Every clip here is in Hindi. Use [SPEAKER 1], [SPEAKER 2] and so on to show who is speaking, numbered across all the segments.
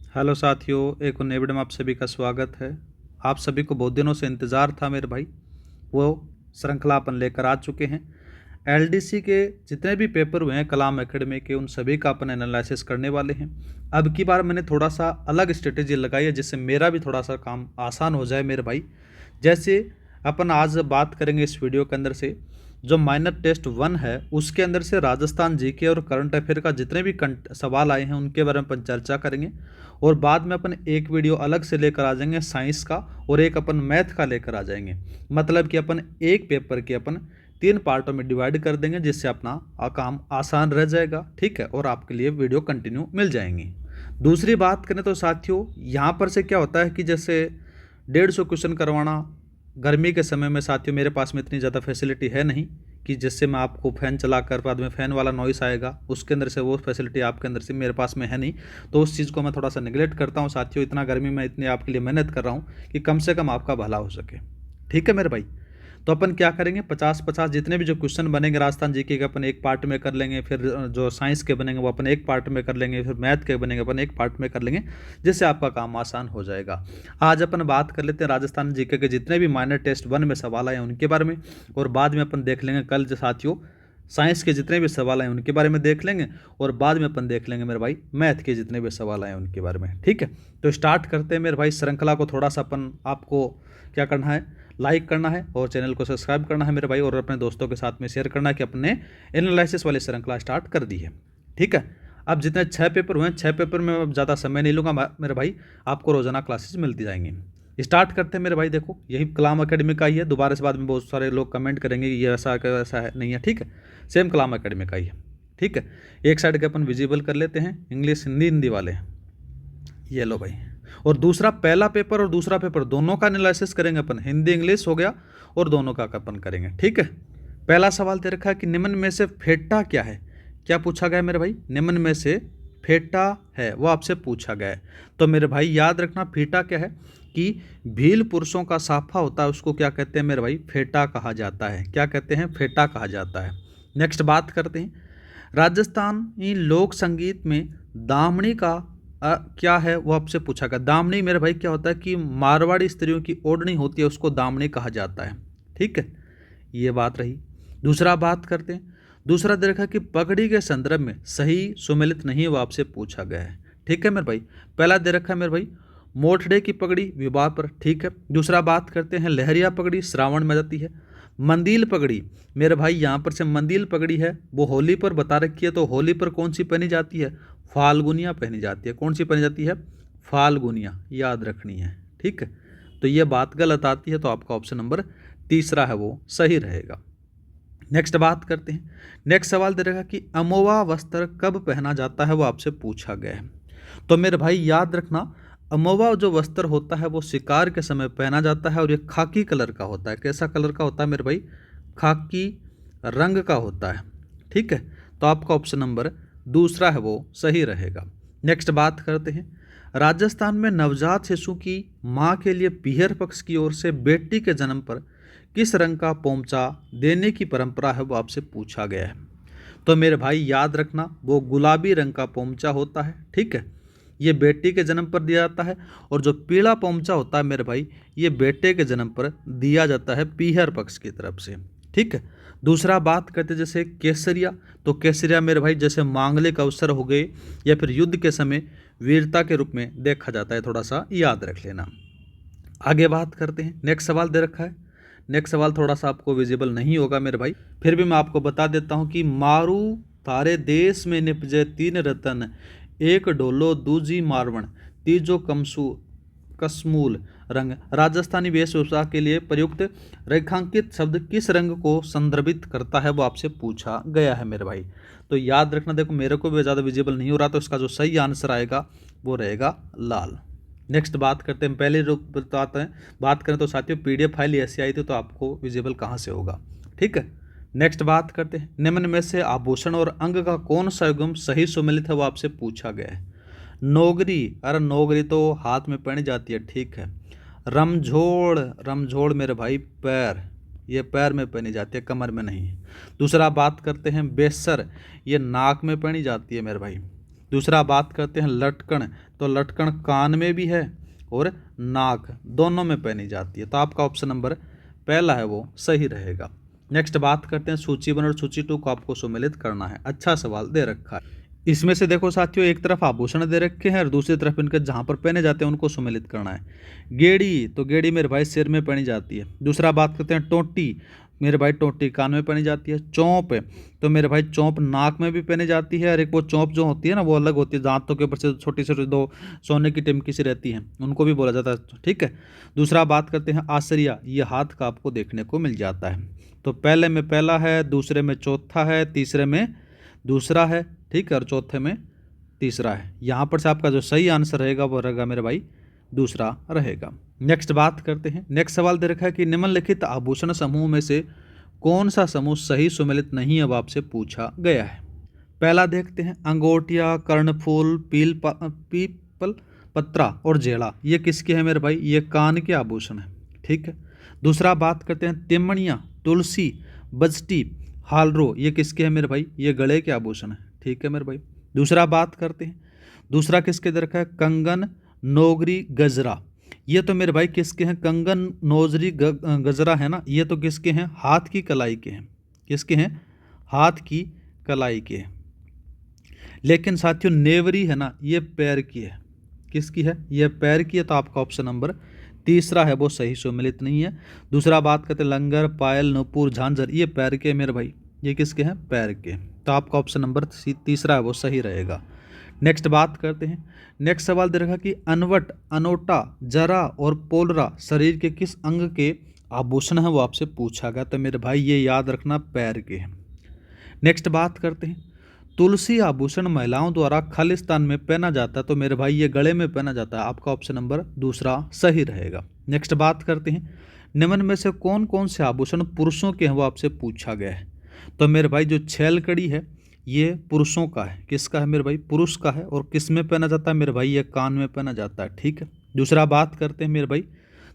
[SPEAKER 1] हेलो साथियों, एक और नए वीडियो में आप सभी का स्वागत है। आप सभी को बहुत दिनों से इंतज़ार था मेरे भाई, वो श्रृंखला अपन लेकर आ चुके हैं। एलडीसी के जितने भी पेपर हुए हैं कलाम एकेडमी के, उन सभी का अपन एनालिसिस करने वाले हैं। अब की बार मैंने थोड़ा सा अलग स्ट्रेटेजी लगाई है जिससे मेरा भी थोड़ा सा काम आसान हो जाए मेरे भाई। जैसे अपन आज बात करेंगे इस वीडियो के अंदर से, जो माइनर टेस्ट 1 है उसके अंदर से राजस्थान जीके और करंट अफेयर का जितने भी सवाल आए हैं उनके बारे में अपन चर्चा करेंगे। और बाद में अपन एक वीडियो अलग से लेकर आ जाएंगे साइंस का, और एक अपन मैथ का लेकर आ जाएंगे। मतलब कि अपन एक पेपर के अपन 3 पार्टों में डिवाइड कर देंगे जिससे अपना काम आसान रह जाएगा, ठीक है, और आपके लिए वीडियो कंटिन्यू मिल जाएंगी। दूसरी बात करें तो साथियों, यहाँ पर से क्या होता है कि जैसे 150 क्वेश्चन करवाना गर्मी के समय में, साथियों मेरे पास में इतनी ज़्यादा फैसिलिटी है नहीं कि जिससे मैं आपको फ़ैन चला कर, बाद में फ़ैन वाला नॉइस आएगा उसके अंदर से, वो फैसिलिटी आपके अंदर से मेरे पास में है नहीं। तो उस चीज़ को मैं थोड़ा सा निगलेक्ट करता हूँ साथियों। इतना गर्मी में इतनी आपके लिए मेहनत कर रहा हूँ कि कम से कम आपका भला हो सके, ठीक है मेरे भाई। तो अपन क्या करेंगे, 50-50 जितने भी जो क्वेश्चन बनेंगे राजस्थान जीके के अपन एक पार्ट में कर लेंगे, फिर जो साइंस के बनेंगे वो अपन एक पार्ट में कर लेंगे, फिर मैथ के बनेंगे अपन एक पार्ट में कर लेंगे, जिससे आपका काम आसान हो जाएगा। आज अपन बात कर लेते हैं राजस्थान जीके के जितने भी माइनर टेस्ट 1 में सवाल आए उनके बारे में, और बाद में अपन देख लेंगे कल जो साथियों साइंस के जितने भी सवाल आए उनके बारे में देख लेंगे, और बाद में अपन देख लेंगे मेरे भाई मैथ के जितने भी सवाल आए उनके बारे में, ठीक है। तो स्टार्ट करते हैं मेरे भाई। श्रृंखला को थोड़ा सा अपन आपको क्या करना है, लाइक करना है और चैनल को सब्सक्राइब करना है मेरे भाई, और अपने दोस्तों के साथ में शेयर करना है कि अपने एनालिसिस वाली श्रृंखला स्टार्ट कर दी है, ठीक है। अब जितने 6 पेपर हुए हैं, 6 पेपर में अब ज़्यादा समय नहीं लूँगा मेरे भाई, आपको रोजाना क्लासेस मिलती जाएंगी। स्टार्ट करते हैं मेरे भाई। देखो यही कलाम एकेडमी का ही है, दोबारा से बाद में बहुत सारे लोग कमेंट करेंगे ये ऐसा वैसा है, नहीं है, ठीक है, सेम कलाम एकेडमी का ही है, ठीक है। एक साइड के अपन विजिबल कर लेते हैं, इंग्लिश हिंदी वाले, ये लो भाई। और दूसरा पहला पेपर और दूसरा पेपर दोनों का एनालिसिस करेंगे अपन, हिंदी इंग्लिश हो गया और दोनों का अपन करेंगे, ठीक है। पहला सवाल दे रखा है कि निम्न में से फेटा क्या है। क्या पूछा गया है मेरे भाई, निम्न में से फेटा है वो आपसे पूछा गया है। तो मेरे भाई याद रखना फेटा क्या है, कि भील पुरुषों का साफा होता है उसको क्या कहते हैं मेरे भाई, फेटा कहा जाता है। क्या कहते हैं, फेटा कहा जाता है। नेक्स्ट बात करते हैं, राजस्थानी लोक संगीत में दामनी का क्या है वो आपसे पूछा गया। दामनी मेरे भाई क्या होता है, कि मारवाड़ी स्त्रियों की ओढ़नी होती है उसको दामनी कहा जाता है, ठीक है, ये बात रही। दूसरा बात करते हैं, दूसरा दे रखा कि पगड़ी के संदर्भ में सही सुमेलित नहीं वो आपसे पूछा गया है, ठीक है मेरे भाई। पहला दे रखा है मेरे भाई मोठड़े की पगड़ी विवाह पर, ठीक है। दूसरा बात करते हैं लहरिया पगड़ी श्रावण में जाती है। मंदिल पगड़ी मेरे भाई, यहाँ पर से मंदिल पगड़ी है वो होली पर बता रखी है, तो होली पर कौन सी पहनी जाती है, फाल्गुनिया पहनी जाती है। कौन सी पहनी जाती है, फाल्गुनिया, याद रखनी है, ठीक है। तो ये बात गलत आती है, तो आपका ऑप्शन नंबर तीसरा है वो सही रहेगा। नेक्स्ट बात करते हैं, नेक्स्ट सवाल दे रखा कि अमोवा वस्त्र कब पहना जाता है वो आपसे पूछा गया है। तो मेरे भाई याद रखना, अमोवा जो वस्त्र होता है वो शिकार के समय पहना जाता है, और ये खाकी कलर का होता है। कैसा कलर का होता है मेरे भाई, खाकी रंग का होता है, ठीक है। तो आपका ऑप्शन नंबर दूसरा है वो सही रहेगा। नेक्स्ट बात करते हैं, राजस्थान में नवजात शिशु की माँ के लिए पीहर पक्ष की ओर से बेटी के जन्म पर किस रंग का पोंचा देने की परंपरा है वो आपसे पूछा गया है। तो मेरे भाई याद रखना, वो गुलाबी रंग का पोंचा होता है, ठीक है, ये बेटी के जन्म पर दिया जाता है। और जो पीला पोंचा होता है मेरे भाई, ये बेटे के जन्म पर दिया जाता है पीहर पक्ष की तरफ से, ठीक है। दूसरा बात करते जैसे केसरिया, तो केसरिया मेरे भाई जैसे मांगलिक अवसर हो गए या फिर युद्ध के समय वीरता के रूप में देखा जाता है, थोड़ा सा याद रख लेना। आगे बात करते हैं, नेक्स्ट सवाल दे रखा है। नेक्स्ट सवाल थोड़ा सा आपको विजिबल नहीं होगा मेरे भाई, फिर भी मैं आपको बता देता हूँ कि मारू थारे देश में निपजे 3 रतन, एक डोलो दूजी मारवण, तीजो कमसू कसमूल रंग। राजस्थानी वेशभूषा के लिए प्रयुक्त रेखांकित शब्द किस रंग को संदर्भित करता है वो आपसे पूछा गया है मेरे भाई। तो याद रखना, देखो मेरे को भी ज़्यादा विजिबल नहीं हो रहा, तो इसका जो सही आंसर आएगा वो रहेगा लाल। नेक्स्ट बात करते हैं, पहले रूप बताते हैं, बात करें तो साथियों पीडीएफ फाइल ऐसी आई थी तो आपको विजिबल कहाँ से होगा, ठीक है। नेक्स्ट बात करते हैं, निम्न में से आभूषण और अंग का कौन सा युग्म सही सुमेलित है वो आपसे पूछा गया है। नोगरी, अरे नोगरी तो हाथ में पहनी जाती है, ठीक है। रमझोड़, रमझोड़ मेरे भाई पैर, ये पैर में पहनी जाती है, कमर में नहीं। दूसरा बात करते हैं बेसर, ये नाक में पहनी जाती है मेरे भाई। दूसरा बात करते हैं लटकन, तो लटकन कान में भी है और नाक दोनों में पहनी जाती है, तो आपका ऑप्शन नंबर पहला है वो सही रहेगा। नेक्स्ट बात करते हैं सूची 1 और सूची 2 को आपको सम्मिलित करना है। अच्छा सवाल दे रखा है। इसमें से देखो साथियों, एक तरफ आभूषण दे रखे हैं और दूसरी तरफ इनके जहाँ पर पहने जाते हैं उनको सम्मिलित करना है। गेड़ी, तो गेड़ी मेरे भाई सिर में पहनी जाती है। दूसरा बात करते हैं टोटी, मेरे भाई टोटी कान में पहनी जाती है। चौंप, तो मेरे भाई चौंप नाक में भी पहनी जाती है, और एक वो चौंप जो होती है ना वो अलग होती है, दांतों के ऊपर से छोटी छोटी 2 सोने की टिमकी सी रहती हैं, उनको भी बोला जाता है, ठीक है। दूसरा बात करते हैं आसरिया, ये हाथ का आपको देखने को मिल जाता है। तो पहले में पहला है, दूसरे में चौथा है, तीसरे में दूसरा है, ठीक है, और चौथे में तीसरा है। यहाँ पर से आपका जो सही आंसर रहेगा वो रहेगा मेरे भाई दूसरा रहेगा। नेक्स्ट बात करते हैं। नेक्स्ट सवाल दे रखा है कि निम्नलिखित आभूषण समूह में से कौन सा समूह सही सुमेलित नहीं अब आपसे पूछा गया है। पहला देखते हैं अंगोटिया, कर्णफूल, पीपल पत्रा और जेड़ा, ये किसके हैं मेरे भाई, ये कान के आभूषण है, ठीक है। दूसरा बात करते हैं तिमणिया, तुलसी, बजटी, हालरो, ये किसके हैं मेरे भाई, ये गले के आभूषण है, ठीक है मेरे भाई। दूसरा बात करते हैं, दूसरा किसके दे रखा है कंगन, नोगरी, गजरा, ये तो मेरे भाई किसके हैं, कंगन, नोजरी, गजरा है ना, ये तो किसके हैं, हाथ की कलाई के हैं, किसके हैं, हाथ की कलाई के हैं। लेकिन साथियों नेवरी है ना, ये पैर की है, किसकी है, ये पैर की है, तो आपका ऑप्शन नंबर तीसरा है वो सही सुमेलित नहीं है। दूसरा बात करते हैं लंगर, पायल, नुपुर, झांझर, ये पैर के मेरे भाई, ये किसके हैं, पैर के, तो आपका ऑप्शन नंबर तीसरा है वो सही रहेगा। नेक्स्ट बात करते हैं। नेक्स्ट सवाल दे रखा कि अनवट, अनोटा, जरा और पोलरा शरीर के किस अंग के आभूषण है वो आपसे पूछा गया, तो मेरे भाई ये याद रखना पैर के हैं। नेक्स्ट बात करते हैं तुलसी आभूषण महिलाओं द्वारा खालिस्तान में पहना जाता है, तो मेरे भाई ये गले में पहना जाता है, आपका ऑप्शन नंबर दूसरा सही रहेगा। नेक्स्ट बात करते हैं निम्न में से कौन कौन से आभूषण पुरुषों के हैं वो आपसे पूछा गया है, तो मेरे भाई जो छेल कड़ी है ये पुरुषों का है, किसका है मेरे भाई, पुरुष का है, और किस में पहना जाता है मेरे भाई, ये कान में पहना जाता है, ठीक है। दूसरा बात करते हैं मेरे भाई,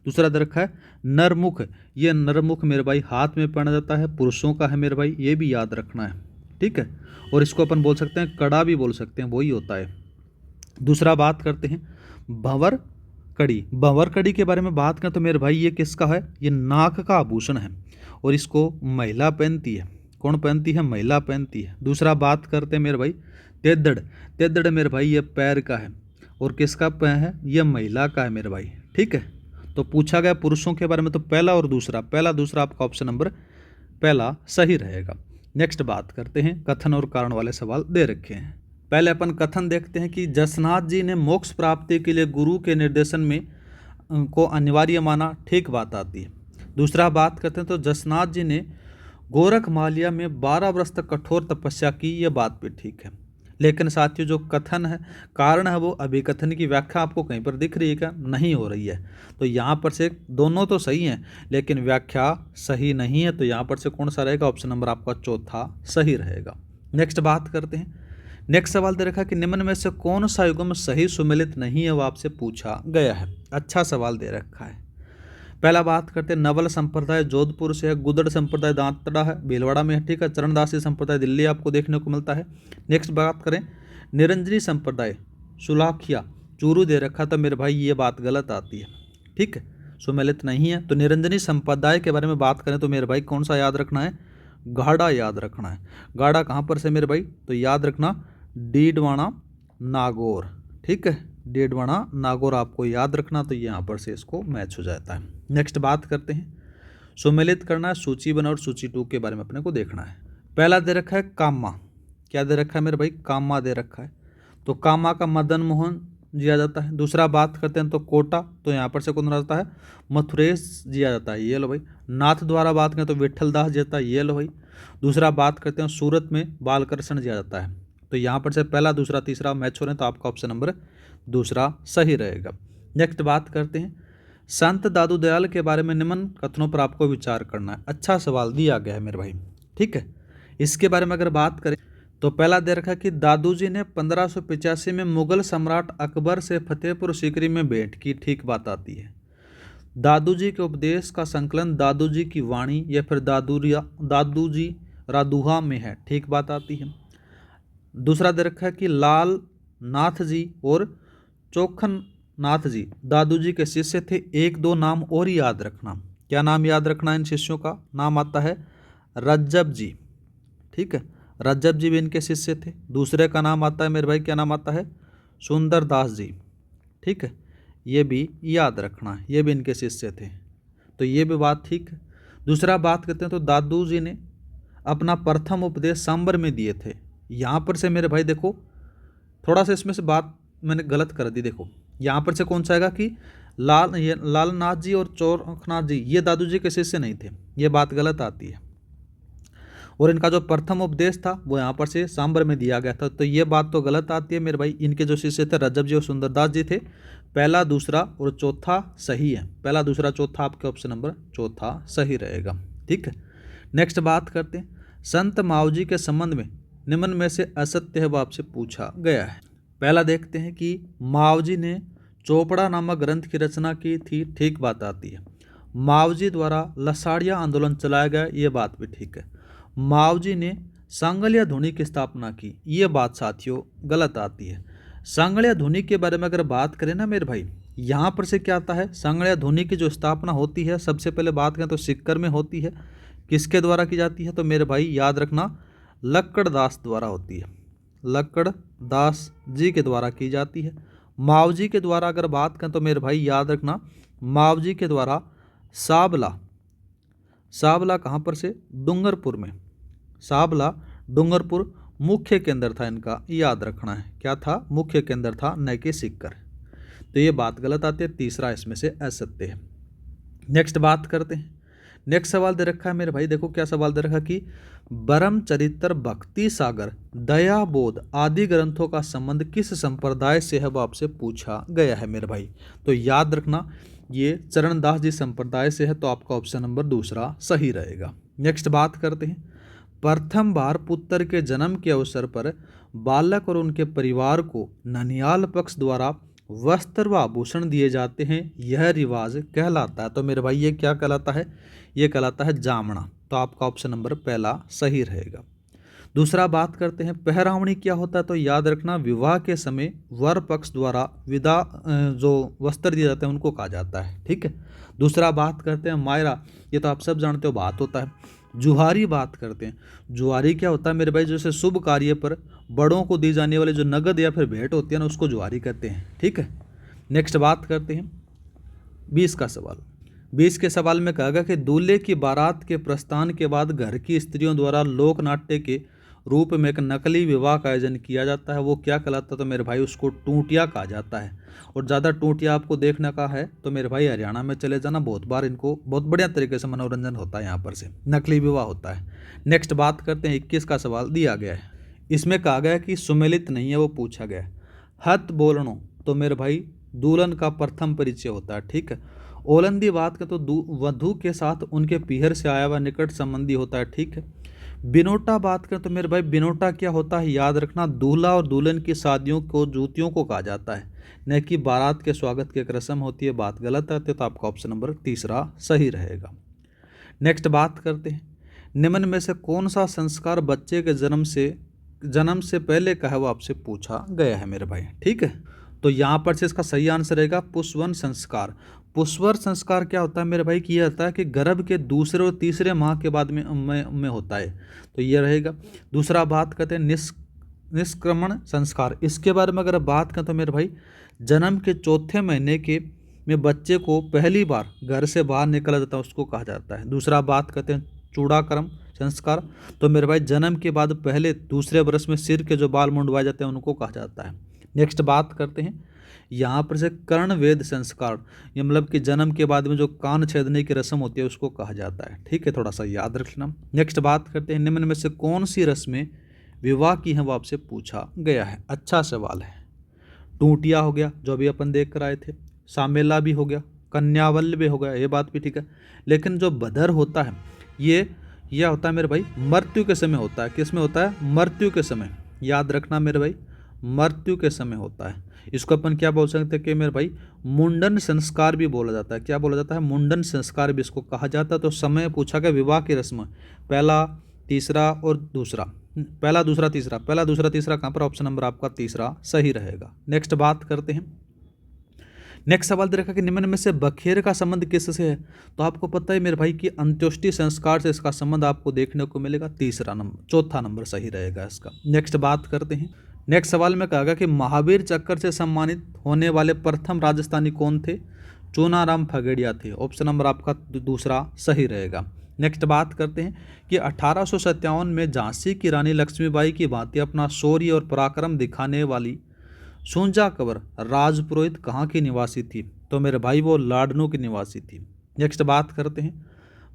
[SPEAKER 1] दूसरा दे रखा है नरमुख, ये नरमुख मेरे भाई हाथ में पहना जाता है, पुरुषों का है मेरे भाई, ये भी याद रखना है, ठीक है। और इसको अपन बोल सकते हैं कड़ा भी बोल सकते हैं, वही होता है। दूसरा बात करते हैं भंवर कड़ी, भंवर कड़ी के बारे में बात करें तो मेरे भाई ये किसका है, ये नाक का आभूषण है, और इसको महिला पहनती है, कौन पहनती है, महिला पहनती है। दूसरा बात करते हैं मेरे भाई तेदड़, तेदड़ मेरे भाई ये पैर का है, और किसका है, ये महिला का है मेरे भाई, ठीक है। तो पूछा गया पुरुषों के बारे में, तो पहला और दूसरा, पहला दूसरा आपका ऑप्शन नंबर पहला सही रहेगा। नेक्स्ट बात करते हैं कथन और कारण वाले सवाल दे रखे हैं। पहले अपन कथन देखते हैं कि जसनाथ जी ने मोक्ष प्राप्ति के लिए गुरु के निर्देशन में को अनिवार्य माना, ठीक बात आती है। दूसरा बात करते हैं तो जसनाथ जी ने गोरखमालिया में 12 वर्ष तक कठोर तपस्या की, ये बात भी ठीक है। लेकिन साथियों जो कथन है, कारण है, वो अभिकथन की व्याख्या आपको कहीं पर दिख रही है क्या, नहीं हो रही है, तो यहाँ पर से दोनों तो सही हैं लेकिन व्याख्या सही नहीं है, तो यहाँ पर से कौन सा रहेगा, ऑप्शन नंबर आपका चौथा सही रहेगा। नेक्स्ट बात करते हैं। नेक्स्ट सवाल दे रखा कि निम्न में से कौन सा युग्म सही सुमेलित नहीं है वो आपसे पूछा गया है। अच्छा सवाल दे रखा है। पहला बात करते हैं नवल संप्रदाय जोधपुर से है, गुदड़ संप्रदाय दांतड़ा है, भीलवाड़ा में है, ठीक है। चरणदासी संप्रदाय दिल्ली आपको देखने को मिलता है। नेक्स्ट बात करें निरंजनी संप्रदाय सुलाखिया चूरू दे रखा, तो मेरे भाई ये बात गलत आती है, ठीक है, सुमेलित नहीं है। तो निरंजनी संप्रदाय के बारे में बात करें तो मेरे भाई कौन सा याद रखना है, गाड़ा याद रखना है। गाड़ा कहाँ पर से मेरे भाई, तो याद रखना डीडवाना नागौर, ठीक है, डीडवाना नागौर आपको याद रखना, तो यहाँ पर से इसको मैच हो जाता है। नेक्स्ट बात करते हैं सुमेलित करना है सूची 1 और सूची 2 के बारे में अपने को देखना है। पहला दे रखा है कामा, क्या दे रखा है मेरे भाई, कामा दे रखा है, तो कामा का मदन मोहन जिया जाता है। दूसरा बात करते हैं तो कोटा, तो यहाँ पर से कौन रहता है, मथुरेश जिया जाता है, ये लो भाई। नाथ द्वारा बात करें तो विठल दास जिया, ये लो भाई। दूसरा बात करते हैं सूरत में बालकृष्ण जिया जाता है, तो यहाँ पर से पहला दूसरा तीसरा मैच हो रहे हैं, तो आपका ऑप्शन नंबर दूसरा सही रहेगा। नेक्स्ट बात करते हैं संत दादू दयाल के बारे में निम्न कथनों पर आपको विचार करना है। अच्छा सवाल दिया गया है मेरे भाई, ठीक है। इसके बारे में अगर बात करें तो पहला दे रखा कि दादू जी ने 1585 में मुगल सम्राट अकबर से फतेहपुर सीकरी में भेंट की, ठीक बात आती है। दादू जी के उपदेश का संकलन दादू जी की वाणी या फिर दादू जी रादुहा में है, ठीक बात आती है। दूसरा दे रखा है कि लाल नाथ जी और चोखन नाथ जी दादू जी के शिष्य थे। एक दो नाम और ही याद रखना। क्या नाम याद रखना इन शिष्यों का? नाम आता है रज्जब जी, ठीक है, रज्जब जी भी इनके शिष्य थे। दूसरे का नाम आता है मेरे भाई, क्या नाम आता है? सुंदर दास जी, ठीक है, ये भी याद रखना, ये भी इनके शिष्य थे। तो ये भी बात ठीक है। दूसरा बात करते हैं तो दादू जी ने अपना प्रथम उपदेश सांबर में दिए थे। यहाँ पर से मेरे भाई देखो, थोड़ा सा इसमें से बात मैंने गलत कर दी। देखो यहाँ पर से कौन सा आएगा कि लालनाथ जी और चोरखनाथ जी ये दादू जी के शिष्य नहीं थे, ये बात गलत आती है। और इनका जो प्रथम उपदेश था वो यहाँ पर से सांबर में दिया गया था, तो ये बात तो गलत आती है मेरे भाई। इनके जो शिष्य थे रज्जब जी और सुंदरदास जी थे। पहला, दूसरा और चौथा सही है। पहला, दूसरा, चौथा आपके ऑप्शन नंबर चौथा सही रहेगा, ठीक है। नेक्स्ट बात करते हैं, संत मावजी के संबंध में निम्न में से असत्य है वो आपसे पूछा गया है। पहला देखते हैं कि मावजी ने चोपड़ा नामक ग्रंथ की रचना की थी, ठीक बात आती है। मावजी द्वारा लसाड़िया आंदोलन चलाया गया, ये बात भी ठीक है। मावजी ने सांगलिया धुनी की स्थापना की, ये बात साथियों गलत आती है। सांगलिया धुनी के बारे में अगर बात करें ना मेरे भाई, यहाँ पर से क्या आता है, सांगलिया धुनी की जो स्थापना होती है सबसे पहले बात करें तो सिक्कर में होती है। किसके द्वारा की जाती है? तो मेरे भाई याद रखना, लक्कड़दास द्वारा होती है, लक्कड़दास जी के द्वारा की जाती है। मावजी के द्वारा अगर बात करें तो मेरे भाई याद रखना, मावजी के द्वारा साबला, साबला कहाँ पर से? डूंगरपुर में। साबला डूंगरपुर मुख्य केंद्र था इनका, याद रखना है। क्या था? मुख्य केंद्र था, न कि सिक्कर। तो ये बात गलत आती है, तीसरा इसमें से असत्य है। नेक्स्ट बात करते हैं। नेक्स्ट सवाल दे रखा है मेरे भाई, देखो क्या सवाल दे रखा कि ब्रह्म चरित्र, भक्ति सागर, दया बोध आदि ग्रंथों का संबंध किस संप्रदाय से है वो आपसे पूछा गया है मेरे भाई। तो याद रखना ये चरणदास जी संप्रदाय से है, तो आपका ऑप्शन नंबर दूसरा सही रहेगा। नेक्स्ट बात करते हैं, प्रथम बार पुत्र के जन्म के अवसर पर बालक और उनके परिवार को ननिहाल पक्ष द्वारा वस्त्र व आभूषण दिए जाते हैं, यह रिवाज कहलाता है। तो मेरे भाई ये क्या कहलाता है? ये कहलाता है जामना। तो आपका ऑप्शन नंबर पहला सही रहेगा। दूसरा बात करते हैं, पहरावणी क्या होता है? तो याद रखना, विवाह के समय वर पक्ष द्वारा विदा जो वस्त्र दिए जाते हैं उनको कहा जाता है, ठीक है। दूसरा बात करते हैं मायरा, ये तो आप सब जानते हो बात होता है। जुहारी बात करते हैं, जुहारी क्या होता है मेरे भाई? जैसे शुभ कार्य पर बड़ों को दी जाने वाले जो नगद या फिर भेंट होती है ना, उसको जुहारी कहते हैं, ठीक है। नेक्स्ट बात करते हैं 20 का सवाल। 20 के सवाल में कहा गया कि दूल्हे की बारात के प्रस्थान के बाद घर की स्त्रियों द्वारा लोक नाट्य के रूप में एक नकली विवाह का आयोजन किया जाता है, वो क्या कहलाता है? तो मेरे भाई उसको टूटिया कहा जाता है। और ज़्यादा टूटिया आपको देखने का है तो मेरे भाई हरियाणा में चले जाना, बहुत बार इनको बहुत बढ़िया तरीके से मनोरंजन होता है, यहाँ पर से नकली विवाह होता है। नेक्स्ट बात करते हैं, 21 का सवाल दिया गया है। इसमें कहा गया कि सुमेलित नहीं है वो पूछा गया है। हथ बोलनो, तो मेरे भाई दुल्हन का प्रथम परिचय होता है, ठीक है। ओलंदी बात का तो वधू के साथ उनके पीहर से आया हुआ निकट संबंधी होता है, ठीक है। बिनोटा बात करें तो मेरे भाई बिनोटा क्या होता है? याद रखना, दूल्हा और दुल्हन की शादियों को जूतियों को कहा जाता है, न कि बारात के स्वागत की एक रस्म होती है, बात गलत आती है। तो आपका ऑप्शन नंबर तीसरा सही रहेगा। नेक्स्ट बात करते हैं, निम्न में से कौन सा संस्कार बच्चे के जन्म से पहले का है वो आपसे पूछा गया है मेरे भाई, ठीक है। तो यहाँ पर से इसका सही आंसर रहेगा पुष्पवन संस्कार। पुष्पर संस्कार क्या होता है मेरे भाई? कि यह होता है कि गर्भ के दूसरे और तीसरे माह के बाद में होता है, तो ये रहेगा। दूसरा बात करते हैं निष्क्रमण संस्कार। इसके बारे में अगर बात करें तो मेरे भाई जन्म के चौथे महीने के में बच्चे को पहली बार घर से बाहर निकला जाता है, उसको कहा जाता है। दूसरा बात करते हैं चूड़ाक्रम संस्कार, तो मेरे भाई जन्म के बाद पहले दूसरे वर्ष में सिर के जो बाल मुंडवाए जाते हैं उनको कहा जाता है। नेक्स्ट बात करते हैं यहाँ पर से कर्णवेद संस्कार, ये मतलब कि जन्म के बाद में जो कान छेदने की रस्म होती है उसको कहा जाता है, ठीक है, थोड़ा सा याद रखना। नेक्स्ट बात करते हैं, निम्न में से कौन सी रस्में विवाह की हैं वो आपसे पूछा गया है। अच्छा सवाल है। टूटिया हो गया जो अभी अपन देख कर आए थे, सामेला भी हो गया, कन्यावल्य भी हो गया, ये बात भी ठीक है। लेकिन जो बदर होता है यह होता है मेरे भाई मृत्यु के समय होता है। किस में होता है? मृत्यु के समय, याद रखना मेरे भाई, मृत्यु के समय होता है। इसको अपन क्या बोल सकते हैं कि मेरे भाई मुंडन संस्कार भी बोला जाता है। क्या बोला जाता है? मुंडन संस्कार भी इसको कहा जाता है। तो समय पूछा गया विवाह की रस्म, पहला, तीसरा और दूसरा, पहला दूसरा तीसरा, पहला दूसरा तीसरा कहाँ पर, ऑप्शन नंबर आपका तीसरा सही रहेगा। नेक्स्ट बात करते हैं। नेक्स्ट सवाल दे रखा कि निम्न में से बखेर का संबंध किससे है, तो आपको पता है मेरे भाई कि अंत्येष्टि संस्कार से इसका संबंध आपको देखने को मिलेगा, तीसरा नंबर, चौथा नंबर सही रहेगा इसका। नेक्स्ट बात करते हैं। नेक्स्ट सवाल में कहा कि महावीर चक्र से सम्मानित होने वाले प्रथम राजस्थानी कौन थे, चूनाराम फगेड़िया थे, ऑप्शन नंबर आपका दूसरा सही रहेगा। नेक्स्ट बात करते हैं कि 1857 में झांसी की रानी लक्ष्मीबाई की भांति अपना शौर्य और पराक्रम दिखाने वाली सूंजा कंवर राजपुरोहित कहाँ की निवासी थी, तो मेरे भाई वो लाडनू की निवासी थी। नेक्स्ट बात करते हैं।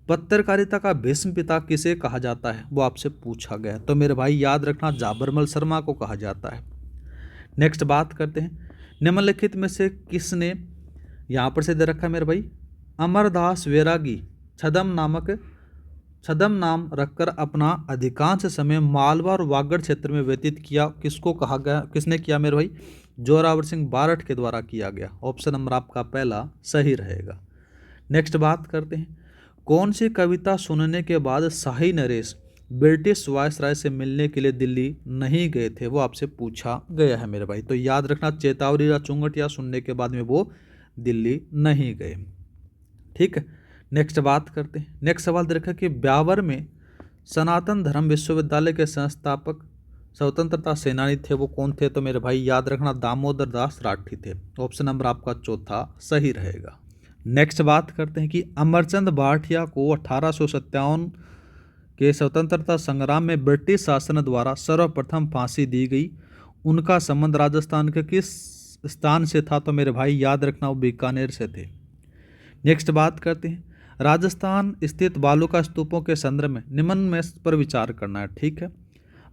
[SPEAKER 1] पत्रकारिता का भीष्म पिता किसे कहा जाता है, वो आपसे पूछा गया है, तो मेरे भाई याद रखना जाबरमल शर्मा को कहा जाता है। नेक्स्ट बात करते हैं। निम्नलिखित में से किसने, यहाँ पर से दे रखा है मेरे भाई, अमरदास वैरागी छदम नाम रखकर अपना अधिकांश समय मालवा और वागड़ क्षेत्र में व्यतीत किया, किसको कहा गया, किसने किया मेरे भाई, जोरावर सिंह बारठ के द्वारा किया गया, ऑप्शन नंबर आपका पहला सही रहेगा। नेक्स्ट बात करते हैं। कौन सी कविता सुनने के बाद शाही नरेश ब्रिटिश वायसराय से मिलने के लिए दिल्ली नहीं गए थे, वो आपसे पूछा गया है मेरे भाई, तो याद रखना चेतावनी या चुंगटिया सुनने के बाद में वो दिल्ली नहीं गए। ठीक है, नेक्स्ट बात करते हैं। नेक्स्ट सवाल दे रखा कि ब्यावर में सनातन धर्म विश्वविद्यालय के संस्थापक स्वतंत्रता सेनानी थे, वो कौन थे, तो मेरे भाई याद रखना दामोदर दास राठी थे, ऑप्शन नंबर आपका चौथा सही रहेगा। नेक्स्ट बात करते हैं कि अमरचंद भाटिया को 1857 के स्वतंत्रता संग्राम में ब्रिटिश शासन द्वारा सर्वप्रथम फांसी दी गई, उनका संबंध राजस्थान के किस स्थान से था, तो मेरे भाई याद रखना वो बीकानेर से थे। नेक्स्ट बात करते हैं। राजस्थान स्थित बालूका स्तूपों के संदर्भ में निम्न में पर विचार करना है। ठीक है,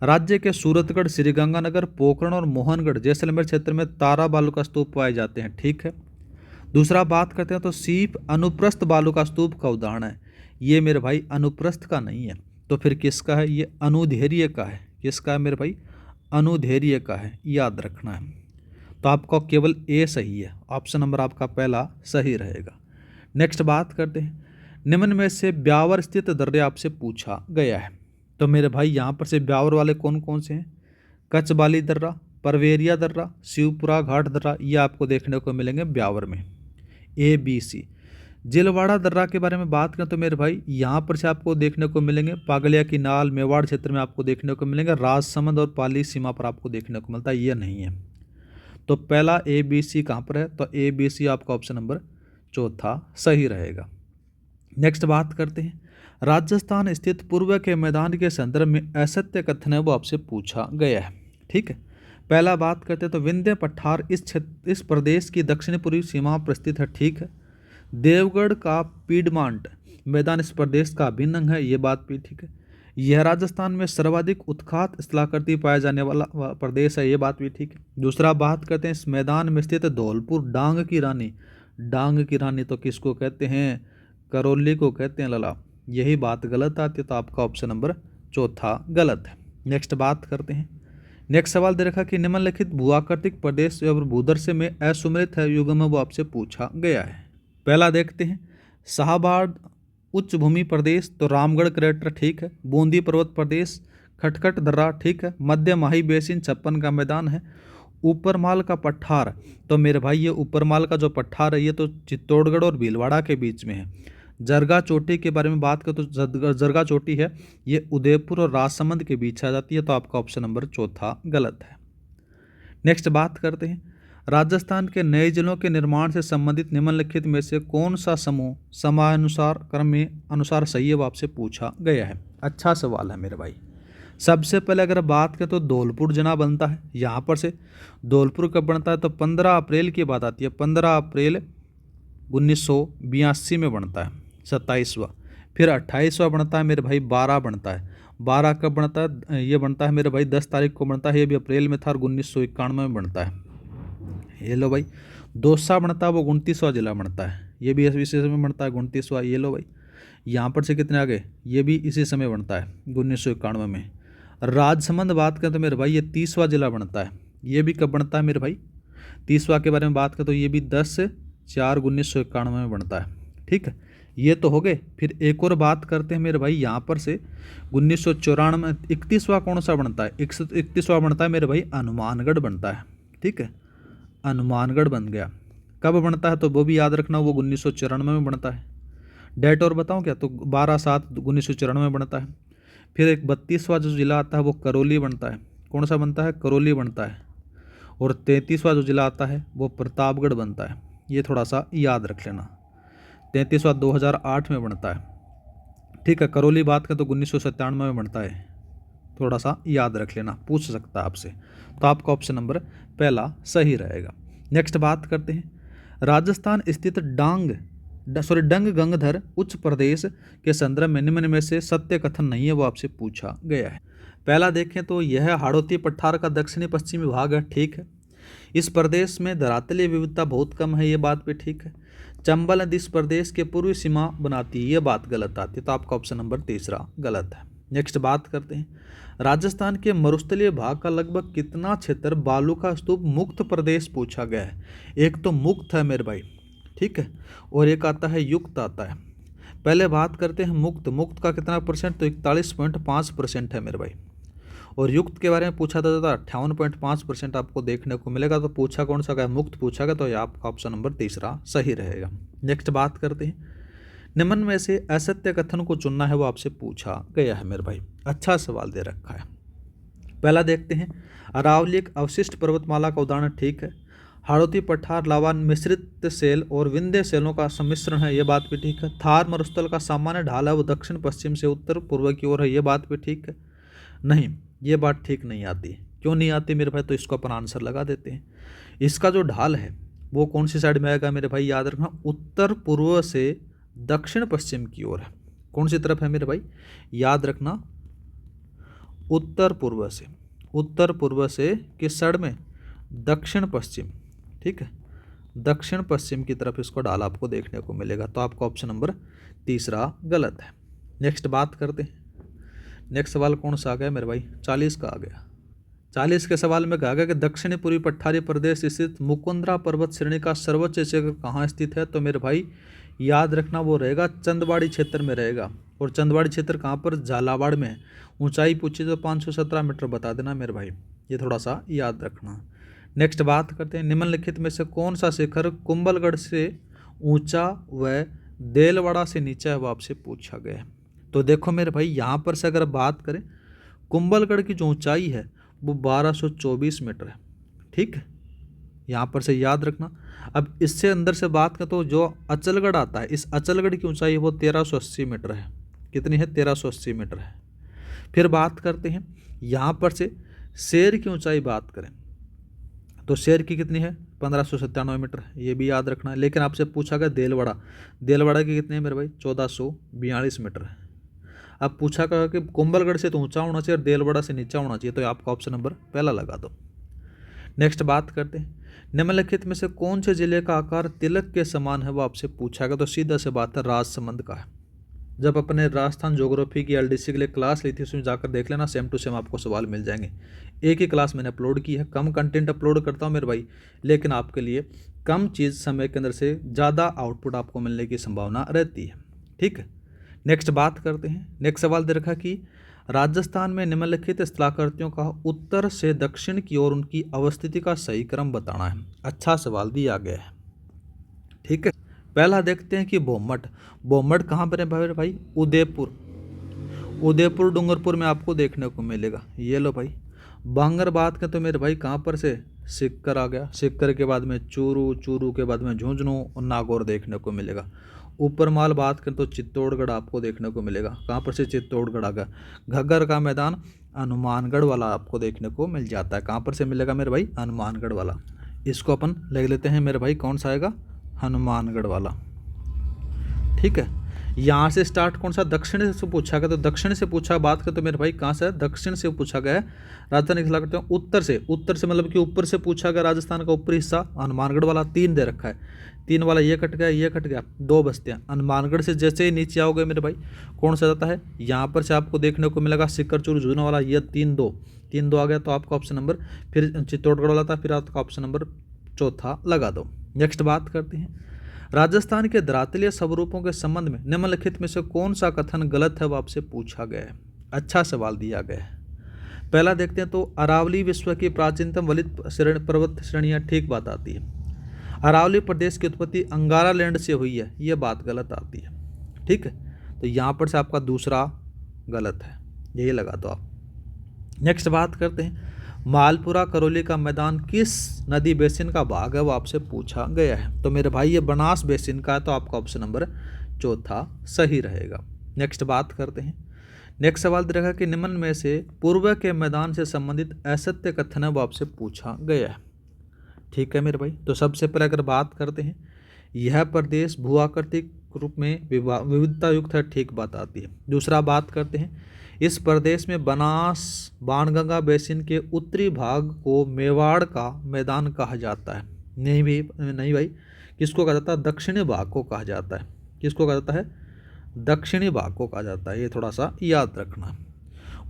[SPEAKER 1] राज्य के सूरतगढ़, श्रीगंगानगर, पोखरण और मोहनगढ़ जैसलमेर क्षेत्र में तारा बालूका स्तूप पाए जाते हैं। ठीक है, दूसरा बात करते हैं तो सीप अनुप्रस्थ बालूका स्तूप का उदाहरण है, ये मेरे भाई अनुप्रस्थ का नहीं है, तो फिर किसका है, ये अनुधैर्य का है, किसका है मेरे भाई, अनुधैर्य का है, याद रखना है। तो आपका केवल ए सही है, ऑप्शन नंबर आपका पहला सही रहेगा। नेक्स्ट बात करते हैं। निम्न में से ब्यावर स्थित दर्रे आपसे पूछा गया है, तो मेरे भाई यहाँ पर से ब्यावर वाले कौन कौन से हैं, कचबाली दर्रा, परवेरिया दर्रा, शिवपुरा घाट दर्रा, ये आपको देखने को मिलेंगे ब्यावर में, ए बी सी। जिलवाड़ा दर्रा के बारे में बात करें तो मेरे भाई यहाँ पर से आपको देखने को मिलेंगे पागलिया की नाल, मेवाड़ क्षेत्र में आपको देखने को मिलेंगे, राजसमंद और पाली सीमा पर आपको देखने को मिलता है, ये नहीं है। तो पहला ए बी सी कहाँ पर है, तो ए बी सी आपका ऑप्शन नंबर चौथा सही रहेगा। नेक्स्ट बात करते हैं। राजस्थान स्थित पूर्व के मैदान के संदर्भ में असत्य कथन है, वो आपसे पूछा गया है। ठीक है, पहला बात करते हैं तो विंध्य पठार इस प्रदेश की दक्षिण पूर्वी सीमा पर स्थित है। ठीक है, देवगढ़ का पीडमांट मैदान इस प्रदेश का अभिन्न अंग है, ये बात भी ठीक है। यह राजस्थान में सर्वाधिक उत्खात स्थलाकृति पाया जाने वाला प्रदेश है, ये बात भी ठीक है। दूसरा बात करते हैं इस मैदान में स्थित धौलपुर डांग की रानी तो किसको कहते हैं, करौली को कहते हैं लला, यही बात गलत आती है, तो आपका ऑप्शन नंबर चौथा गलत है। नेक्स्ट बात करते हैं। नेक्स्ट सवाल दे रखा कि निम्नलिखित भूआकृतिक प्रदेश और भूदृश्य में असुमेलित है युग में, वो आपसे पूछा गया है। पहला देखते हैं, शाहबाद उच्च भूमि प्रदेश, तो रामगढ़ क्रेटर ठीक है। बूंदी पर्वत प्रदेश, खटखट दर्रा ठीक है। मध्य माही बेसिन 56 का मैदान है। ऊपरमाल का पठार, तो मेरे भाई ये ऊपरमाल का जो पठार है ये तो चित्तौड़गढ़ और भीलवाड़ा के बीच में है। जरगा चोटी के बारे में बात करें तो जरगा चोटी है ये उदयपुर और राजसमंद के बीच आ जाती है, तो आपका ऑप्शन नंबर चौथा गलत है। नेक्स्ट बात करते हैं। राजस्थान के नए जिलों के निर्माण से संबंधित निम्नलिखित में से कौन सा समूह समयानुसार क्रम में अनुसार सही है, वो आपसे पूछा गया है। अच्छा सवाल है मेरे भाई। सबसे पहले अगर बात करें तो धौलपुर जना बनता है, यहाँ पर से धौलपुर कब बनता है, तो 15 अप्रैल की बात आती है, 15 अप्रैल 1982 में बनता है 27वां। फिर 28वां बनता है मेरे भाई 12 बनता है, 12 कब बनता है, ये बनता है मेरे भाई 10 तारीख को बनता है, ये भी अप्रैल में था और 1991 में बनता है। ये लो भाई। दौसा बनता है वो 29वां जिला बनता है, ये भी इसी समय बनता है 29वां। ये लो भाई, यहाँ पर से कितने आगे, ये भी इसी समय बनता है 1991 में। राजसमंद बात करें तो मेरे भाई ये 30वां जिला बनता है, ये भी कब बनता है मेरे भाई, 30वां के बारे में बात करें तो ये भी 10/4/1991 में बनता है। ठीक है, ये तो हो गए। फिर एक और बात करते हैं मेरे भाई यहाँ पर से 1994 31वां कौन सा बनता है, 31वां बनता है मेरे भाई हनुमानगढ़ बनता है। ठीक है, हनुमानगढ़ बन गया। कब बनता है तो वो भी याद रखना, वो 1994 में बनता है। डेट और बताऊँ क्या, तो 12/7/1994 में बनता है। फिर एक 32वां जो जिला आता है वो करौली बनता है। कौन सा बनता है, करौली बनता है। और 33वां जो जिला आता है वो प्रतापगढ़ बनता है। ये थोड़ा सा याद रख लेना। 33वां 2008 में बनता है। ठीक है, करौली बात का तो 1997 में बनता है। थोड़ा सा याद रख लेना, पूछ सकता है आपसे। तो आपका ऑप्शन नंबर पहला सही रहेगा। नेक्स्ट बात करते हैं, राजस्थान स्थित डंग गंगधर उच्च प्रदेश के संदर्भ में निम्न में से सत्य कथन नहीं है, वो आपसे पूछा गया है। पहला देखें तो यह हाड़ौती पठार का दक्षिणी पश्चिमी भाग है। ठीक है, इस प्रदेश में धरातलीय विविधता बहुत कम है, ये बात भी ठीक है। चंबल नदी इस प्रदेश के पूर्वी सीमा बनाती है, ये बात गलत आती है। तो आपका ऑप्शन नंबर तीसरा गलत है। नेक्स्ट बात करते हैं, राजस्थान के मरुस्थलीय भाग का लगभग कितना क्षेत्र बालू का स्तूप मुक्त प्रदेश पूछा गया है। एक तो मुक्त है मेरे भाई, ठीक है, और एक आता है युक्त आता है। पहले बात करते हैं मुक्त। मुक्त का कितना परसेंट, तो 41.5% है मेरे भाई। और युक्त के बारे में पूछा था तो 58.5% आपको देखने को मिलेगा। तो पूछा कौन सा गया, मुक्त पूछा गया, तो ये आपका ऑप्शन नंबर तीसरा सही रहेगा। नेक्स्ट बात करते हैं, निम्न में से असत्य कथन को चुनना है, वो आपसे पूछा गया है मेरे भाई। अच्छा सवाल दे रखा है। पहला देखते हैं, अरावली एक अवशिष्ट पर्वतमाला का उदाहरण। ठीक है, हाड़ौती पठार लावा मिश्रित सेल और विंध्य सेलों का सम्मिश्रण है, ये बात भी ठीक है। थार मरुस्थल का सामान्य ढाल है वो दक्षिण पश्चिम से उत्तर पूर्व की ओर है, ये बात भी ठीक है। नहीं, ये बात ठीक नहीं आती। क्यों नहीं आती मेरे भाई, तो इसको अपन आंसर लगा देते हैं। इसका जो ढाल है वो कौन सी साइड में आएगा मेरे भाई, याद रखना, उत्तर पूर्व से दक्षिण पश्चिम की ओर है। कौन सी तरफ है मेरे भाई, याद रखना, उत्तर पूर्व से किस साइड में, दक्षिण पश्चिम। ठीक है, दक्षिण पश्चिम की तरफ इसको ढाल आपको देखने को मिलेगा। तो आपका ऑप्शन नंबर तीसरा गलत है। नेक्स्ट बात करते हैं, नेक्स्ट सवाल कौन सा आ गया मेरे भाई, 40 का आ गया। 40 के सवाल में कहा गया कि दक्षिणी पूर्वी पठारी प्रदेश स्थित मुकुंदरा पर्वत श्रेणी का सर्वोच्च शिखर कहाँ स्थित है। तो मेरे भाई याद रखना, वो रहेगा चंदवाड़ी क्षेत्र में रहेगा। और चंदवाड़ी क्षेत्र कहाँ पर, झालावाड़ में है। ऊंचाई पूछी तो 517 मीटर बता देना मेरे भाई, ये थोड़ा सा याद रखना। नेक्स्ट बात करते हैं, निम्नलिखित में से कौन सा शिखर कुंभलगढ़ से ऊंचा व देलवाड़ा से नीचा है, वो आपसे पूछा गया है। तो देखो मेरे भाई, यहाँ पर से अगर बात करें, कुंभलगढ़ की जो ऊंचाई है वो 1224 मीटर है। ठीक है, यहाँ पर से याद रखना। अब इससे अंदर से बात करें तो जो अचलगढ़ आता है, इस अचलगढ़ की ऊंचाई वो 1380 मीटर है। कितनी है, 1380 मीटर है। फिर बात करते हैं, यहाँ पर से शेर की ऊंचाई बात करें तो शेर की कितनी है, 1597 मीटर, ये भी याद रखना है। लेकिन आपसे पूछा गया देलवाड़ा की कितनी है मेरे भाई, 1442 मीटर है। अब पूछा गया कि कुंभलगढ़ से तो ऊंचा होना चाहिए और देलवाड़ा से नीचा होना चाहिए, तो आपका ऑप्शन नंबर पहला लगा दो। नेक्स्ट बात करते हैं, निम्नलिखित में से कौन से जिले का आकार तिलक के समान है, वो आपसे पूछा गया। तो सीधा से बात है, राजसमंद का है। जब अपने राजस्थान ज्योग्राफी की एलडीसी के लिए क्लास ली थी, उसमें जाकर देख लेना, सेम टू सेम आपको सवाल मिल जाएंगे। एक ही क्लास मैंने अपलोड की है, कम कंटेंट अपलोड करता हूँ मेरे भाई, लेकिन आपके लिए कम चीज़ समय के अंदर से ज़्यादा आउटपुट आपको मिलने की संभावना रहती है। ठीक है, नेक्स्ट बात करते हैं। नेक्स्ट सवाल दे रखा कि राजस्थान में निम्नलिखित स्थलाकृतियों का उत्तर से दक्षिण की ओर उनकी अवस्थिति का सही क्रम बताना है। अच्छा सवाल दिया गया है। ठीक है, पहला देखते हैं कि बोमट कहाँ पर है भाई, उदयपुर डूंगरपुर में आपको देखने को मिलेगा। ये लो भाई। बांगर बात करें तो मेरे भाई कहाँ पर से, सिक्कर आ गया। सिक्कर के बाद में चूरू के बाद में झुंझुनू और नागौर देखने को मिलेगा। ऊपर माल बात करें तो चित्तौड़गढ़ आपको देखने को मिलेगा। कहाँ पर से, चित्तौड़गढ़ आ गया। घग्गर का मैदान हनुमानगढ़ वाला आपको देखने को मिल जाता है। कहाँ पर से मिलेगा मेरे भाई, हनुमानगढ़ वाला। इसको अपन ले लेते हैं मेरे भाई, कौन सा आएगा, हनुमानगढ़ वाला। ठीक है, यहाँ से स्टार्ट कौन सा, दक्षिण से पूछा गया। तो दक्षिण से पूछा बात करें तो मेरे भाई कहाँ से है, दक्षिण से पूछा गया है। राजस्थान की करते हैं उत्तर से मतलब कि ऊपर से पूछा गया। राजस्थान का ऊपरी हिस्सा हनुमानगढ़ वाला 3 दे रखा है। 3 वाला ये कट गया 2 बचते हैं। हनुमानगढ़ से जैसे ही नीचे आओगे मेरे भाई, कौन सा जाता है, यहाँ पर से आपको देखने को मिलेगा सिक्कर चूरू झुंझुनू वाला, ये 3 आ गया। तो आपका ऑप्शन नंबर, फिर चित्तौड़गढ़ वाला था, फिर आपका ऑप्शन नंबर चौथा लगा दो। नेक्स्ट बात करते हैं, राजस्थान के धरातलीय स्वरूपों के संबंध में निम्नलिखित में से कौन सा कथन गलत है वो आपसे पूछा गया है। अच्छा सवाल दिया गया है। पहला देखते हैं तो अरावली विश्व की प्राचीनतम वलित पर्वत श्रेणियाँ, ठीक बात आती है। अरावली प्रदेश की उत्पत्ति अंगारा लैंड से हुई है, ये बात गलत आती है। ठीक है, तो यहाँ पर से आपका दूसरा गलत है, यही लगा दो आप। नेक्स्ट बात करते हैं, मालपुरा करौली का मैदान किस नदी बेसिन का भाग है वो आपसे पूछा गया है। तो मेरे भाई ये बनास बेसिन का है, तो आपका ऑप्शन नंबर चौथा सही रहेगा। नेक्स्ट बात करते हैं। नेक्स्ट सवाल दे रखा कि निम्न में से पूर्व के मैदान से संबंधित असत्य कथन है वो आपसे पूछा गया है। ठीक है मेरे भाई, तो सबसे पहले अगर बात करते हैं, यह प्रदेश भू आकृतिक रूप में विविधता युक्त है, ठीक बात आती है। दूसरा बात करते हैं, इस प्रदेश में बनास बाणगंगा बेसिन के उत्तरी भाग को मेवाड़ का मैदान कहा जाता है। नहीं भाई, किसको कहा जाता है? दक्षिणी भाग को कहा जाता है। किसको कहा जाता है? दक्षिणी भाग को कहा जाता है, ये थोड़ा सा याद रखना।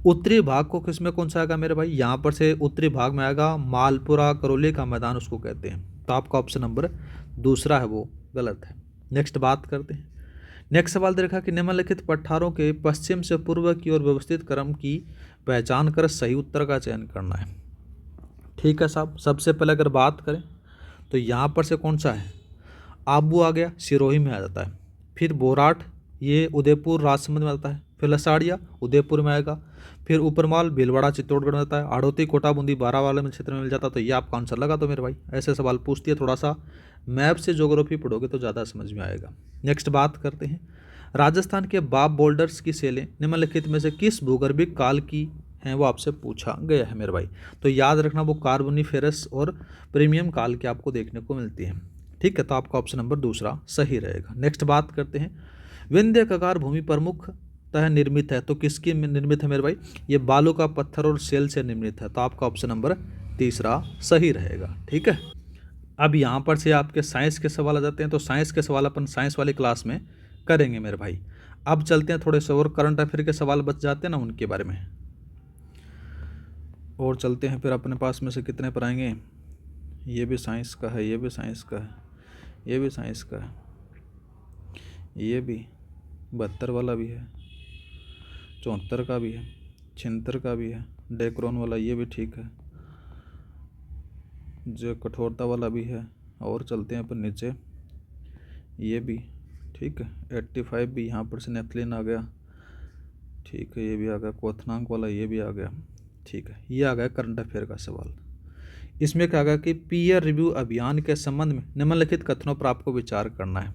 [SPEAKER 1] उत्तरी भाग को किस में कौन सा आएगा मेरे भाई? यहाँ पर से उत्तरी भाग में आएगा मालपुरा करौली का मैदान, उसको कहते हैं। तो आपका ऑप्शन नंबर दूसरा है वो गलत है। नेक्स्ट बात करते हैं। नेक्स्ट सवाल देखा कि निम्नलिखित पठारों के पश्चिम से पूर्व की ओर व्यवस्थित क्रम की पहचान कर सही उत्तर का चयन करना है। ठीक है साहब, सबसे पहले अगर बात करें तो यहाँ पर से कौन सा है? आबू आ गया, सिरोही में आ जाता है। फिर बोराट, ये उदयपुर राजसमंद में आता है। फिर लसाड़िया उदयपुर में आएगा। फिर ऊपरमाल भीलवाड़ा चित्तौड़गढ़ में आता है। आड़ोती कोटा बूंदी बारह वाले में क्षेत्र में मिल जाता है। तो ये आपका आंसर लगा। तो मेरे भाई ऐसे सवाल पूछती है, थोड़ा सा मैप से ज्योग्राफी पढ़ोगे तो ज़्यादा समझ में आएगा। नेक्स्ट बात करते हैं, राजस्थान के बाप बोल्डर्स की सेलें निम्नलिखित में से किस भूगर्भिक काल की हैं वो आपसे पूछा गया है मेरे भाई। तो याद रखना वो कार्बोनिफेरस और प्रीमियम काल की आपको देखने को मिलती है। ठीक है, तो आपका ऑप्शन नंबर दूसरा सही रहेगा। नेक्स्ट बात करते हैं, विंध्य कगार भूमि प्रमुखतः निर्मित है, तो किसकी निर्मित है मेरे भाई? ये बालू का पत्थर और सेल से निर्मित है। तो आपका ऑप्शन नंबर तीसरा सही रहेगा। ठीक है, अब यहाँ पर से आपके साइंस के सवाल आ जाते हैं। तो साइंस के सवाल अपन साइंस वाली क्लास में करेंगे मेरे भाई। अब चलते हैं थोड़े से और करंट अफेयर के सवाल बच जाते हैं ना, उनके बारे में और चलते हैं। फिर अपने पास में से कितने पर आएंगे? ये भी साइंस का है, ये भी साइंस का है, ये भी साइंस का है, ये भी 72 वाला भी है, 74 का भी है, 76 का भी है, डेक्रोन वाला ये भी ठीक है, जो कठोरता वाला भी है। और चलते हैं अपन नीचे, ये भी ठीक है, 85 भी यहाँ पर से नेथलिन आ गया। ठीक है, ये भी आ गया, क्वथनांक वाला ये भी आ गया। ठीक है, ये आ गया करंट अफेयर का सवाल। इसमें क्या गया कि पीयर रिव्यू अभियान के संबंध में निम्नलिखित कथनों पर आपको विचार करना है।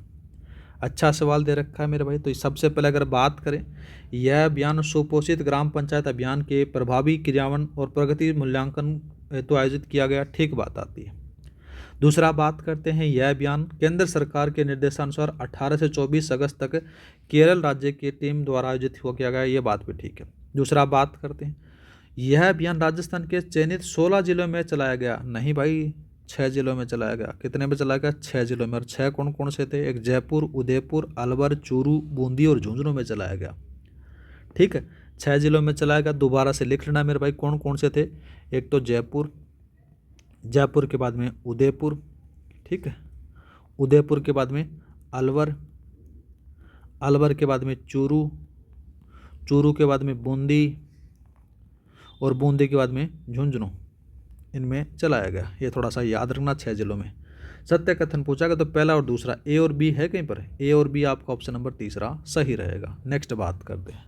[SPEAKER 1] अच्छा सवाल दे रखा है मेरे भाई। तो सबसे पहले अगर बात करें, यह अभियान सुपोषित ग्राम पंचायत अभियान के प्रभावी क्रियान्वयन और प्रगति मूल्यांकन हेतु आयोजित किया गया, ठीक बात आती है। दूसरा बात करते हैं, यह अभियान केंद्र सरकार के निर्देशानुसार 18 से 24 अगस्त तक केरल राज्य की टीम द्वारा आयोजित हो किया गया, ये बात भी ठीक है। दूसरा बात करते हैं, यह अभियान राजस्थान के चयनित 16 जिलों में चलाया गया। नहीं भाई, 6 जिलों में चलाया गया। कितने में चलाया गया? 6 जिलों में। और 6 कौन कौन से थे? एक जयपुर, उदयपुर, अलवर, चूरू, बूंदी और झुंझुनू में चलाया गया। ठीक है, 6 जिलों में चलाया गया। दोबारा से लिख लेना मेरे भाई, कौन कौन से थे? एक तो जयपुर, जयपुर के बाद में उदयपुर, ठीक है, उदयपुर के बाद में अलवर, अलवर के बाद में चूरू, चूरू के बाद में बूंदी और बूंदी के बाद में झुंझुनू, इनमें चलाया गया। ये थोड़ा सा याद रखना, 6 जिलों में। सत्य कथन पूछा गया तो पहला और दूसरा, ए और बी है कहीं पर? ए और बी आपका ऑप्शन नंबर तीसरा सही रहेगा। नेक्स्ट बात करते हैं।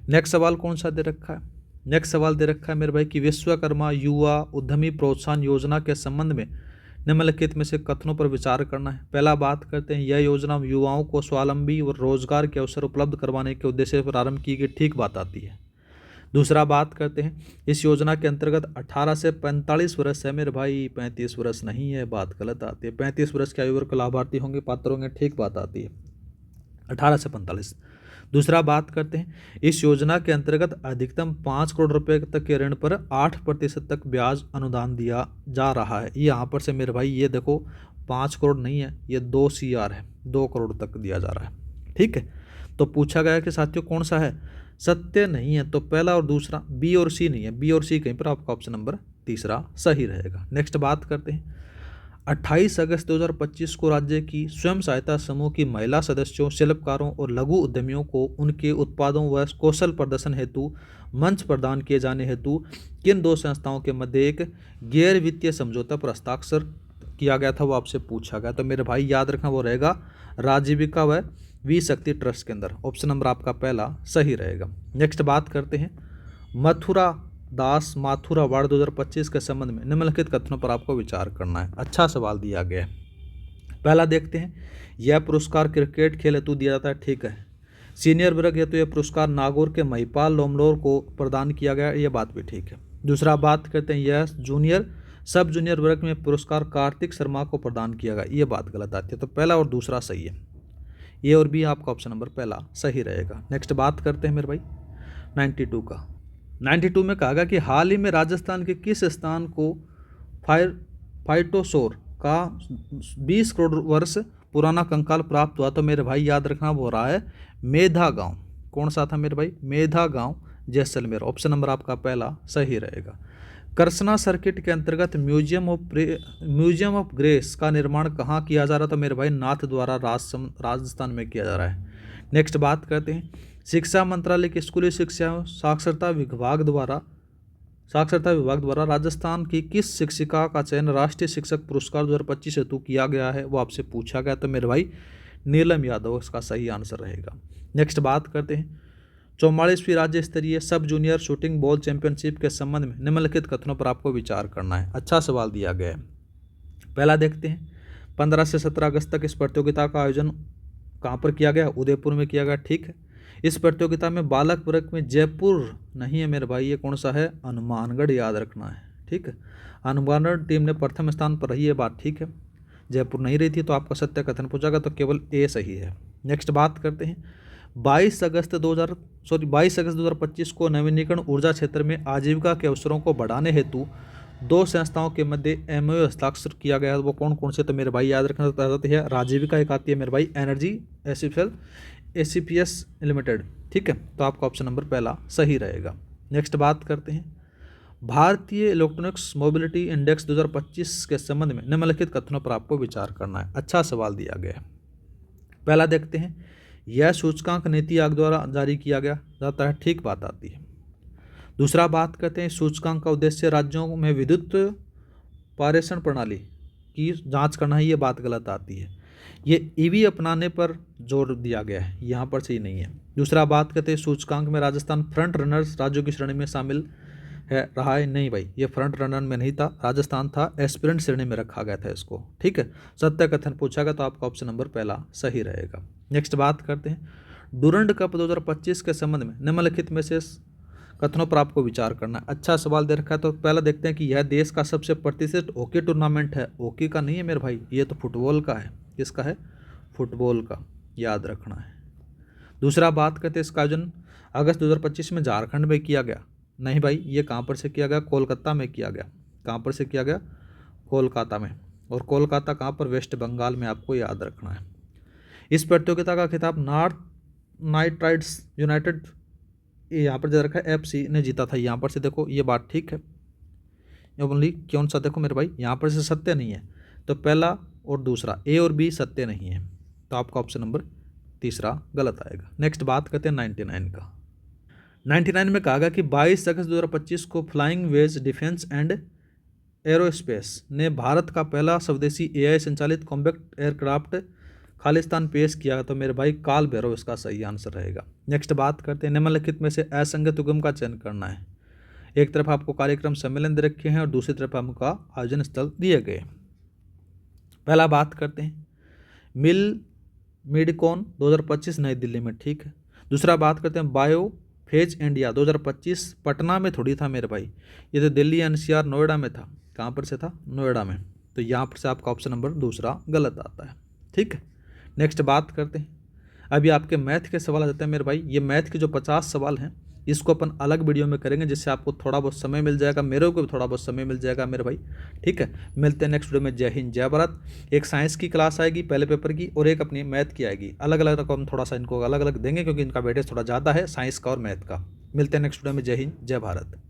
[SPEAKER 1] नेक्स्ट सवाल कौन सा दे रखा है? नेक्स्ट सवाल दे रखा है मेरे भाई कि विश्वकर्मा युवा उद्यमी प्रोत्साहन योजना के संबंध में निम्नलिखित में से कथनों पर विचार करना है। पहला बात करते हैं, यह योजना युवाओं को स्वावलंबी और रोजगार के अवसर उपलब्ध करवाने के उद्देश्य से प्रारंभ की गई, ठीक बात आती है। दूसरा बात करते हैं, इस योजना के अंतर्गत 18 से 45 वर्ष है मेरे भाई, 35 वर्ष नहीं है, बात गलत आती है। 35 वर्ष की आयु वर्ग के लाभार्थी होंगे, पात्र होंगे, ठीक बात आती है, 18 से 45। दूसरा बात करते हैं, इस योजना के अंतर्गत अधिकतम 5 करोड़ रुपए तक के ऋण पर 8% तक ब्याज अनुदान दिया जा रहा है। यहाँ पर से मेरे भाई ये देखो 5 करोड़ नहीं है, ये 2 CR है, 2 करोड़ तक दिया जा रहा है। ठीक है, तो पूछा गया कि साथियों कौन सा है? सत्य नहीं है, तो पहला और दूसरा, बी और सी नहीं है। बी और सी कहीं पर, आपका ऑप्शन नंबर तीसरा सही रहेगा। नेक्स्ट बात करते हैं, 28 अगस्त 2025 को राज्य की स्वयं सहायता समूह की महिला सदस्यों, शिल्पकारों और लघु उद्यमियों को उनके उत्पादों व कौशल प्रदर्शन हेतु मंच प्रदान किए जाने हेतु किन दो संस्थाओं के मध्य एक गैर वित्तीय समझौता पर हस्ताक्षर किया गया था, वो आपसे पूछा गया। तो मेरे भाई याद रखना वो रहेगा राजीविका व वी शक्ति ट्रस्ट के अंदर। ऑप्शन नंबर आपका पहला सही रहेगा। नेक्स्ट बात करते हैं मथुरा दास माथुरा अवार्ड 2025 के संबंध में निम्नलिखित कथनों पर आपको विचार करना है। अच्छा सवाल दिया गया है। पहला देखते हैं, यह पुरस्कार क्रिकेट खेल हेतु दिया जाता है, ठीक है। सीनियर वर्ग हेतु यह पुरस्कार नागौर के महिपाल लोमलोर को प्रदान किया गया, यह बात भी ठीक है। दूसरा बात करते हैं, यह जूनियर सब जूनियर वर्ग में पुरस्कार कार्तिक शर्मा को प्रदान किया गया, यह बात गलत आती है। तो पहला और दूसरा सही है, ये और बी आपका ऑप्शन नंबर पहला सही रहेगा। नेक्स्ट बात करते हैं मेरे भाई 92 का। 92 में कहा गया कि हाल ही में राजस्थान के किस स्थान को फाइटोसोर का 20 करोड़ वर्ष पुराना कंकाल प्राप्त हुआ। तो मेरे भाई याद रखना वो रहा है मेधा गांव। कौन सा था मेरे भाई? मेधा गांव, जैसलमेर। ऑप्शन नंबर आपका पहला सही रहेगा। करसना सर्किट के अंतर्गत म्यूजियम ऑफ ग्रेस का निर्माण कहाँ किया जा रहा था मेरे भाई? नाथ द्वारा राजस्थान में किया जा रहा है। नेक्स्ट बात करते हैं, शिक्षा मंत्रालय के स्कूली शिक्षा साक्षरता विभाग द्वारा राजस्थान की किस शिक्षिका का चयन राष्ट्रीय शिक्षक पुरस्कार 2025 हेतु किया गया है, वो आपसे पूछा गया। तो मेरे भाई नीलम यादव इसका सही आंसर रहेगा। नेक्स्ट बात करते हैं 44वीं राज्य स्तरीय सब जूनियर शूटिंग बॉल चैंपियनशिप के संबंध में निम्नलिखित कथनों पर आपको विचार करना है। अच्छा सवाल दिया गया है। पहला देखते हैं, 15 से 17 अगस्त तक इस प्रतियोगिता का आयोजन कहाँ पर किया गया? उदयपुर में किया गया, ठीक है। इस प्रतियोगिता में बालक वर्ग में जयपुर नहीं है मेरे भाई, ये कौन सा है? हनुमानगढ़, याद रखना है, ठीक है। हनुमानगढ़ टीम ने प्रथम स्थान पर रही है, बात ठीक है। जयपुर नहीं रही थी, तो आपका सत्य कथन पूछा गया, तो केवल ए सही है। नेक्स्ट बात करते हैं 22 अगस्त 2025 को नवीनीकरण ऊर्जा क्षेत्र में आजीविका के अवसरों को बढ़ाने हेतु दो संस्थाओं के मध्य एमओयू हस्ताक्षर किया गया है। वो कौन कौन से? तो मेरे भाई याद रखना है राजीविका एक आती है मेरे भाई, एनर्जी एसीपीएस लिमिटेड, ठीक है। तो आपका ऑप्शन नंबर पहला सही रहेगा। नेक्स्ट बात करते हैं भारतीय इलेक्ट्रॉनिक्स मोबिलिटी इंडेक्स 2025 के संबंध में निम्नलिखित कथनों पर आपको विचार करना है। अच्छा सवाल दिया गया है। पहला देखते हैं, यह सूचकांक नीति आयोग द्वारा जारी किया गया जाता है, ठीक बात आती है। दूसरा बात करते हैं, सूचकांक का उद्देश्य राज्यों में विद्युत पारेषण प्रणाली की जांच करना है, ये बात गलत आती है। ये ईवी अपनाने पर जोर दिया गया है, यहाँ पर सही नहीं है। दूसरा बात करते हैं, सूचकांक में राजस्थान फ्रंट रनर्स राज्यों की श्रेणी में शामिल है रहा है, नहीं भाई, ये फ्रंट रनर में नहीं था, राजस्थान था एस्पिरेंट श्रेणी में रखा गया था इसको, ठीक है। सत्य कथन पूछा गया, तो आपका ऑप्शन नंबर पहला सही रहेगा। नेक्स्ट बात करते हैं डूरंड कप 2025 के संबंध में निम्नलिखित में से कथनों पर आपको विचार करना है। अच्छा सवाल दे रखा है। तो पहला देखते हैं कि यह देश का सबसे प्रतिष्ठित हॉकी टूर्नामेंट है। हॉकी का नहीं है मेरे भाई, ये तो फुटबॉल का है। किसका है? फुटबॉल का, याद रखना है। दूसरा बात करते हैं, इसका आयोजन अगस्त 2025 में झारखंड में किया गया, नहीं भाई, ये कहाँ पर से किया गया? कोलकाता में किया गया। कहाँ पर से किया गया? कोलकाता में। और कोलकाता कहाँ पर? वेस्ट बंगाल में, आपको याद रखना है। इस प्रतियोगिता का खिताब नॉर्थ नाइट यूनाइटेड यहाँ पर जो रखा है FC ने जीता था। यहाँ पर से देखो, ये बात ठीक है। ओनली कौन सा? देखो मेरे भाई, यहाँ पर से सत्य नहीं है, तो पहला और दूसरा ए और बी सत्य नहीं है, तो आपका ऑप्शन नंबर तीसरा गलत आएगा। नेक्स्ट बात करते हैं 99 का। 99 में कहा गया कि 22 अगस्त 2025 को Flying Wedge Defence and Aerospace ने भारत का पहला स्वदेशी AI संचालित कॉम्बैक्ट एयरक्राफ्ट खालिस्तान पेश किया। तो मेरे भाई काल भैरव इसका सही आंसर रहेगा। नेक्स्ट बात करते हैं, निम्नलिखित में से असंगत उद्यम का चयन करना है। एक तरफ आपको कार्यक्रम सम्मेलन दे रखे हैं और दूसरी तरफ आपका आयोजन स्थल दिए गए। पहला बात करते हैं मिडकॉन 2025 नई दिल्ली में, ठीक है। दूसरा बात करते हैं बायोफेज इंडिया 2025 पटना में थोड़ी था मेरे भाई, ये तो दिल्ली NCR नोएडा में था। कहाँ पर से था? नोएडा में। तो यहाँ पर से आपका ऑप्शन नंबर दूसरा गलत आता है, ठीक है। नेक्स्ट बात करते हैं, अभी आपके मैथ के सवाल आ जाते हैं मेरे भाई। ये मैथ के जो 50 सवाल हैं, इसको अपन अलग वीडियो में करेंगे, जिससे आपको थोड़ा बहुत समय मिल जाएगा, मेरे को भी थोड़ा बहुत समय मिल जाएगा मेरे भाई, ठीक है। मिलते हैं नेक्स्ट वीडियो में। जय हिंद, जय भारत। एक साइंस की क्लास आएगी पहले पेपर की, और एक अपनी मैथ की आएगी। अलग अलग रकम थोड़ा सा इनको अलग अलग देंगे, क्योंकि इनका वेटेज थोड़ा ज़्यादा है, साइंस का और मैथ का। मिलते हैं नेक्स्ट वीडियो में। जय हिंद, जय भारत।